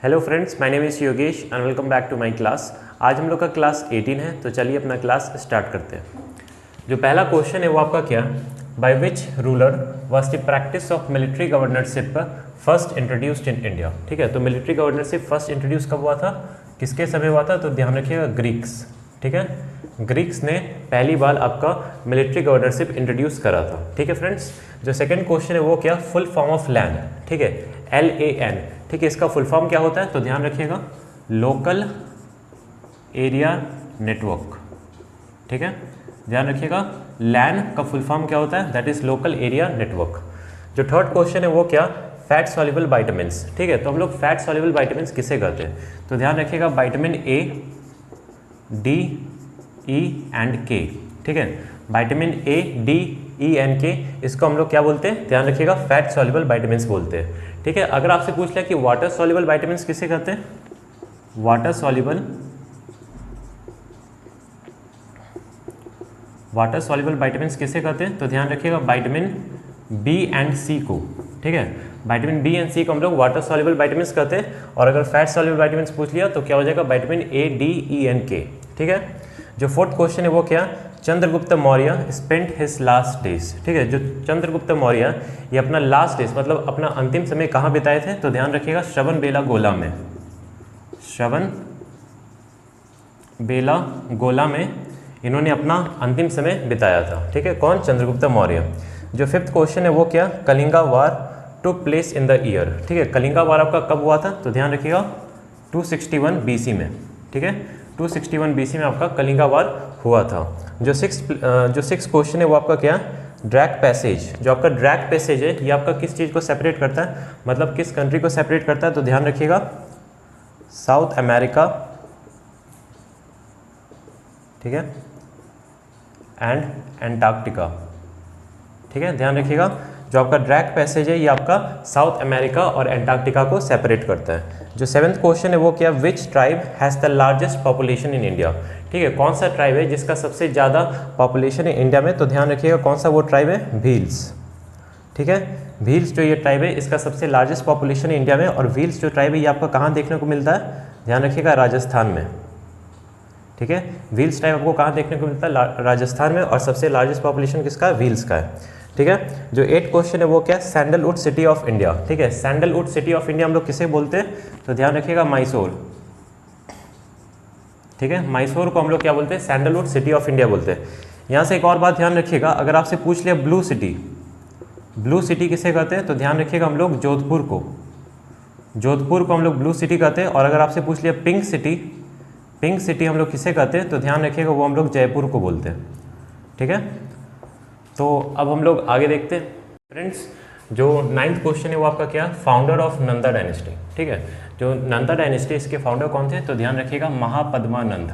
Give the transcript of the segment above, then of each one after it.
Hello friends, my name is Yogesh and welcome back to my class. आज हम लोग का क्लास 18 है, तो चलिए अपना क्लास स्टार्ट करते हैं। जो पहला क्वेश्चन है वो आपका क्या, by which ruler was the practice of military governorship first introduced in India. ठीक है, तो मिलिट्री गवर्नरशिप फर्स्ट इंट्रोड्यूस कब हुआ था, किसके समय हुआ था, तो ध्यान रखिएगा ग्रीक्स। ठीक है, ग्रीक्स ने पहली बार आपका मिलिट्री गवर्नरशिप इंट्रोड्यूस करा था। ठीक है फ्रेंड्स, जो सेकंड क्वेश्चन है वो क्या, फुल फॉर्म ऑफ लैंड। ठीक है, LAN। ठीक है, इसका फुल फॉर्म क्या होता है, तो ध्यान रखिएगा लोकल एरिया नेटवर्क। ठीक है, ध्यान रखिएगा लैन का फुल फॉर्म क्या होता है, that is local area network. जो थर्ड क्वेश्चन है वो क्या, फैट सॉल्युबल वाइटामिन्स। ठीक है, तो हम लोग फैट सॉल्युबल वाइटामिन्स किसे कहते हैं, तो ध्यान रखिएगा vitamin A, D, E and K। ठीक है, vitamin A, D, E and K, इसको हम लोग क्या बोलते हैं, ध्यान रखिएगा फैट सॉल्युबल वाइटामिन्स बोलते हैं। ठीक है, अगर आपसे पूछ लिया कि वाटर सॉल्युबल वाइटामिन्स किसे कहते हैं, वाटर सॉल्युबल वाइटामिन्स किसे कहते हैं, तो ध्यान रखिएगा विटामिन B एंड C को। ठीक है, विटामिन B एंड C को हम लोग वाटर सॉल्युबल वाइटामिन्स कहते हैं। और अगर फैट सॉल्युबल वाइटामिन्स पूछ लिया तो क्या हो जाएगा, vitamin A, D, E and K। ठीक है, जो फोर्थ क्वेश्चन है वो क्या, Chandragupta Maurya spent his last days. ठीक है, जो चंद्रगुप्त मौर्य ये अपना लास्ट डेज मतलब अपना अंतिम समय कहाँ बिताए थे, तो ध्यान रखिएगा श्रवणबेलागोला में। श्रवणबेलागोला में इन्होंने अपना अंतिम समय बिताया था। ठीक है, कौन, चंद्रगुप्त मौर्य। जो फिफ्थ क्वेश्चन है वो क्या, Kalinga war took place in the year. ठीक है, कलिंगा वार आपका कब हुआ था, तो ध्यान रखिएगा 261 BC में। ठीक है, 261 BC में आपका कलिंगा वार हुआ था। जो सिक्स क्वेश्चन है वो आपका क्या, ड्रैक पैसेज। जो आपका ड्रैक पैसेज है ये आपका किस चीज़ को सेपरेट करता है, मतलब किस कंट्री को सेपरेट करता है, तो ध्यान रखिएगा साउथ अमेरिका, ठीक है, एंड एंटार्क्टिका। ठीक है, ध्यान रखिएगा जो आपका ड्रैक पैसेज है ये आपका साउथ अमेरिका और एंटार्क्टिका को सेपरेट करता है। जो सेवंथ क्वेश्चन है वो क्या, which tribe has the largest population in India. ठीक है, कौन सा ट्राइब है जिसका सबसे ज़्यादा पॉपुलेशन है इंडिया में, तो ध्यान रखिएगा कौन सा वो ट्राइब है, भील्स। ठीक है, भील्स जो ये ट्राइब है इसका सबसे लार्जेस्ट पॉपुलेशन है इंडिया में। और भील्स जो ट्राइब है ये आपका कहाँ देखने को मिलता है, ध्यान रखिएगा राजस्थान में। ठीक है, व्हील्स ट्राइब आपको कहाँ देखने को मिलता है, राजस्थान में। और सबसे लार्जेस्ट पॉपुलेशन किसका है, व्हील्स का है। ठीक है, जो 8 क्वेश्चन है वो क्या, सैंडलवुड सिटी ऑफ इंडिया। ठीक है, सैंडलवुड सिटी ऑफ इंडिया हम लोग किसे बोलते हैं, तो ध्यान रखिएगा मैसूर। ठीक है, मैसूर को हम लोग क्या बोलते हैं, सैंडलवुड सिटी ऑफ इंडिया बोलते हैं। यहाँ से एक और बात ध्यान रखिएगा, अगर आपसे पूछ लिया ब्लू सिटी किसे कहते हैं, तो ध्यान रखिएगा हम लोग जोधपुर को हम लोग ब्लू सिटी कहते हैं। और अगर आपसे पूछ लिया पिंक सिटी हम लोग किसे कहते हैं, तो ध्यान रखिएगा वो हम लोग जयपुर को बोलते हैं। ठीक है, तो अब हम लोग आगे देखते हैं फ्रेंड्स। जो 9th क्वेश्चन है वो आपका क्या, फाउंडर ऑफ नंदा डायनेस्टी। ठीक है, जो नंदा डायनेस्टी इसके फाउंडर कौन थे, तो ध्यान रखिएगा महापद्मानंद।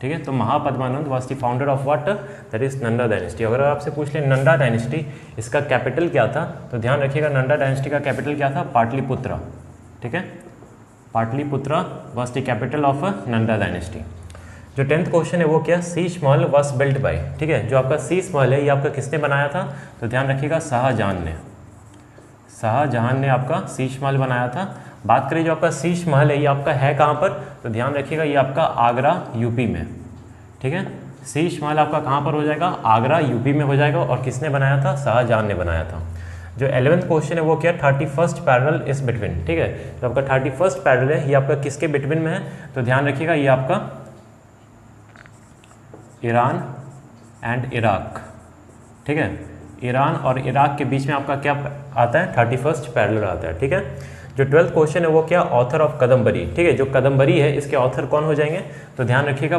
ठीक है, तो Mahapadmananda was the founder of what, that is Nanda dynasty. अगर आपसे पूछ ले नंदा डायनेस्टी इसका कैपिटल क्या था, तो ध्यान रखिएगा नंदा डायनेस्टी का कैपिटल क्या था, पाटलिपुत्रा। ठीक है, Pataliputra was the capital of Nanda dynasty. जो 10th क्वेश्चन है वो क्या, Sheesh Mahal was built by. ठीक है, जो आपका शीश महल है ये आपका किसने बनाया था, तो ध्यान रखिएगा शाहजहां ने आपका शीश महल बनाया था। बात करें जो आपका शीश महल है ये आपका है कहाँ पर, तो ध्यान रखिएगा ये आपका आगरा यूपी में। ठीक है, शीश महल आपका कहाँ पर हो जाएगा, आगरा यूपी में हो जाएगा। और किसने बनाया था, शाहजहां ने बनाया था। जो 11th क्वेश्चन है वो क्या, 31st पैरेलल इज बिटवीन। ठीक है, तो आपका 31st पैरेलल है ये आपका किसके बिटवीन में है, तो ध्यान रखिएगा ये आपका ईरान एंड इराक। ठीक है, ईरान और इराक के बीच में आपका क्या आता है, 31st पैरेलल आता है। ठीक है, जो 12th क्वेश्चन है वो क्या, ऑथर ऑफ कदम्बरी। ठीक है, जो कदम्बरी है इसके ऑथर कौन हो जाएंगे, तो ध्यान रखिएगा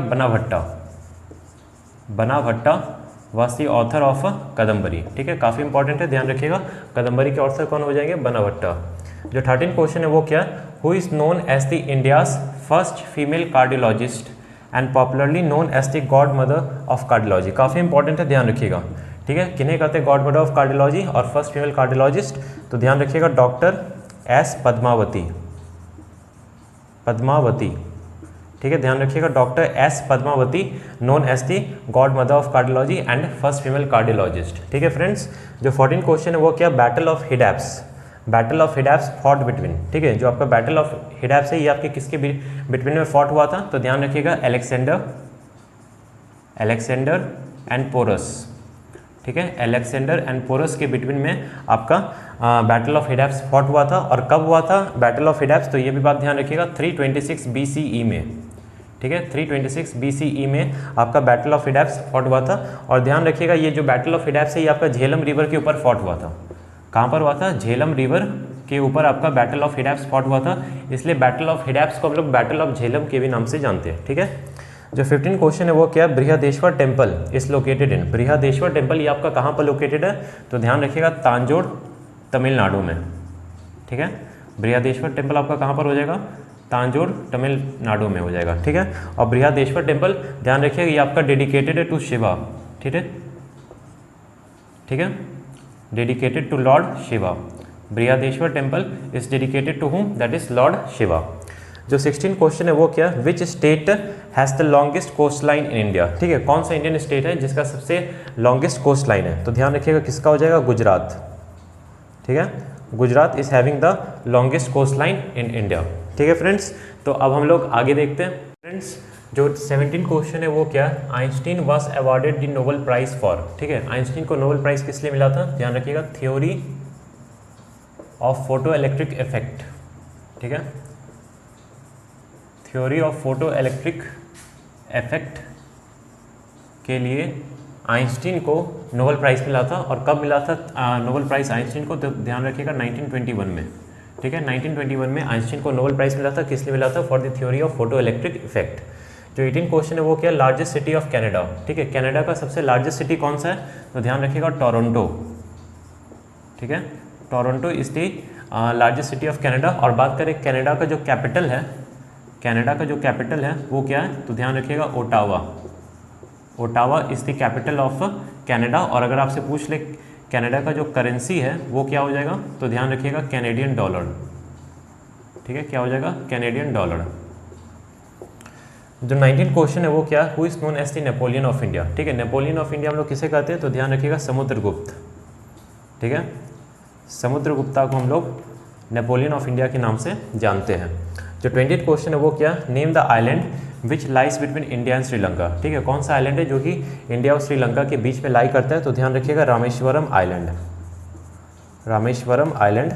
बनाभट्टा was the author of Kadambari. ठीक है, काफ़ी इंपॉर्टेंट है, ध्यान रखिएगा कदम्बरी के ऑथर कौन हो जाएंगे, बनाभट्टा। जो 13th क्वेश्चन है वो क्या, who is known as the India's first female cardiologist and popularly known as the godmother of cardiology. काफ़ी इंपॉर्टेंट है, ध्यान रखिएगा। ठीक है, किन्हें कहते हैं गॉड मदर ऑफ कार्डियोलॉजी और फर्स्ट फीमेल कार्डियोलॉजिस्ट, तो ध्यान रखिएगा डॉक्टर S पद्मावती। ठीक ठीक है, ध्यान रखिएगा। Doctor S Padmavati, known as the godmother of cardiology and first female cardiologist. ठीक है फ्रेंड्स, जो 14 क्वेश्चन है वो क्या, battle of Hydaspes, battle of Hydaspes fought between. ठीक है, जो आपका बैटल ऑफ हिडैप्स है ये आपके किसके बिटवीन में फॉट हुआ था, तो ध्यान रखिएगा अलेक्जेंडर एंड पोरस। ठीक है, अलेक्जेंडर एंड पोरस के बिटवीन में आपका बैटल ऑफ हिडैप्स फॉट हुआ था। और कब हुआ था बैटल ऑफ हिडैप्स, तो ये भी बात ध्यान रखिएगा 326 BCE में। ठीक है, 326 BCE में आपका बैटल ऑफ हिडैप्स फॉट हुआ था। और ध्यान रखिएगा ये जो बैटल ऑफ हिडैप्स है ये आपका झेलम रिवर के ऊपर फॉट हुआ था। कहाँ पर हुआ था, झेलम रिवर के ऊपर आपका बैटल ऑफ हिडैप्स फॉट हुआ था, इसलिए बैटल ऑफ हिडैप्स को हम लोग बैटल ऑफ झेलम के भी नाम से जानते हैं। ठीक है, जो 15 क्वेश्चन है वो क्या, Brihadeeswara temple is located in, Brihadeeswara temple ये आपका कहाँ पर लोकेटेड है, तो ध्यान रखिएगा तांजोर तमिलनाडु में। ठीक है, बृहदेश्वर टेम्पल आपका कहाँ पर हो जाएगा, तांजोर तमिलनाडु में हो जाएगा। ठीक है, और बृहदेश्वर टेम्पल ध्यान रखिएगा ये आपका डेडिकेटेड है टू शिवा। ठीक है, ठीक है, dedicated to lord Shiva. Brihadeeswara temple is dedicated to whom, that is lord Shiva. जो 16 क्वेश्चन है वो क्या, which state has the longest coastline in India. ठीक है, कौन सा इंडियन स्टेट है जिसका सबसे लॉन्गेस्ट कोस्ट लाइन है, तो ध्यान रखिएगा किसका हो जाएगा, गुजरात। ठीक है, Gujarat is having the longest coastline in India. ठीक है फ्रेंड्स, तो अब हम लोग आगे देखते हैं। फ्रेंड्स, जो 17 क्वेश्चन है वो क्या, Einstein was awarded the Nobel prize for. ठीक है, आइंस्टीन को नोबेल प्राइज किस लिए मिला था, ध्यान रखिएगा theory of photo electric effect. ठीक है, theory of photo electric effect के लिए आइंस्टीन को नोबेल प्राइज़ मिला था। और कब मिला था नोबेल प्राइज़ आइंस्टीन को, तो ध्यान रखिएगा 1921 में। ठीक है, 1921 में आइंस्टीन को नोबेल प्राइज़ मिला था, किस लिए मिला था, for the theory of photo electric effect. जो 18 क्वेश्चन है वो क्या, लार्जेस्ट सिटी ऑफ कनाडा। ठीक है, कनाडा का सबसे लार्जेस्ट सिटी कौन सा है, तो ध्यान रखिएगा टोरंटो। ठीक है, Toronto is the largest city of Canada. और बात करें कनाडा का जो कैपिटल है, कनाडा का जो कैपिटल है वो क्या है, तो ध्यान रखिएगा Ottawa. Ottawa is the capital of Canada. और अगर आपसे पूछ ले कनाडा का जो करेंसी है वो क्या हो जाएगा, तो ध्यान रखिएगा कैनेडियन डॉलर। ठीक है, क्या हो जाएगा, कैनेडियन डॉलर। जो 19 क्वेश्चन है वो क्या, who is known as the Napoleon of India. ठीक है, नेपोलियन ऑफ इंडिया हम लोग किसे कहते हैं, तो ध्यान रखिएगा समुद्रगुप्त। ठीक है, समुद्रगुप्ता को हम लोग नेपोलियन ऑफ इंडिया के नाम से जानते हैं। जो 20 क्वेश्चन है वो क्या, name the island which lies between India and Sri Lanka. ठीक है, कौन सा आइलैंड है जो कि इंडिया और श्रीलंका के बीच में लाई करता है, तो ध्यान रखिएगा रामेश्वरम आइलैंड। रामेश्वरम आइलैंड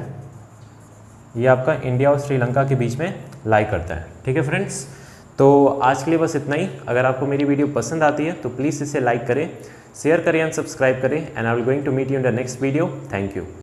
ये आपका इंडिया और श्रीलंका के बीच में लाई करता है। ठीक है फ्रेंड्स, तो आज के लिए बस इतना ही। अगर आपको मेरी वीडियो पसंद आती है तो प्लीज़ इसे लाइक करें, शेयर करें एंड सब्सक्राइब करें। And I will going to meet you in the next video. Thank you.